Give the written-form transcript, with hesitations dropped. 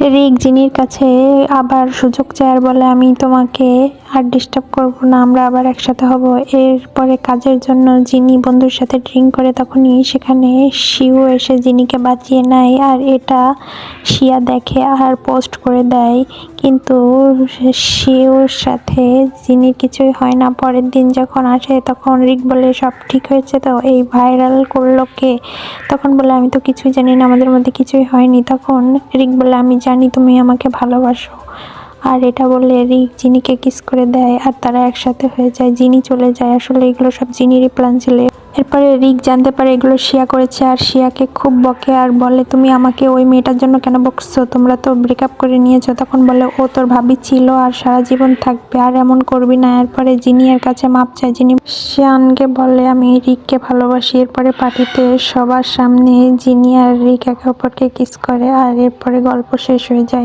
রিক জিনির কাছে আবার সুযোগ চায় আর বলে, আমি তোমাকে আর ডিস্টার্ব করব না, আমরা আবার একসাথে হব। এরপরে কাজের জন্য জিনি বন্ধুর সাথে ড্রিঙ্ক করে, তখনই সেখানে শিউ এসে জিনিকে বাঁচিয়ে নেয়। আর এটা শিয়া দেখে আর পোস্ট করে দেয়, কিন্তু শিউর সাথে জিনির কিছুই হয় না। পরের দিন যখন আসে তখন রিক বলে, সব ঠিক হয়েছে তো, এই ভাইরাল করলো কে? তখন বলে, আমি তো কিছুই জানি না, আমাদের মধ্যে কিছুই হয়নি। তখন রিক বলে, আমি জানি তুমি আমাকে ভালোবাসো। আর এটা বলে রিক জিনিকে কিস করে দেয় আর তারা একসাথে হয়ে যায়। জিনি চলে যায়, আসলে এগুলো সব জিনিরই প্ল্যান ছিল। এরপরে রিক জানতে পারে এগুলো শিয়া করেছে আর শিয়াকে খুব বকে আর বলে, তুমি আমাকে ওই মেয়েটার জন্য কেন বকছো, তোমরা তো ব্রেকআপ করে নিয়েছো। তখন বলে, ও তোর ভাবি ছিল আর সারা জীবন থাকবে, আর এমন করবি না। এরপরে জিনি এর কাছে মাপ চায়। জিনি শিয়ানকে বলে, আমি রিককে ভালোবাসি। এরপরে পার্টিতে সবার সামনে জিনি আর রিক একে অপরকে কিস করে আর এরপরে গল্প শেষ হয়ে যায়।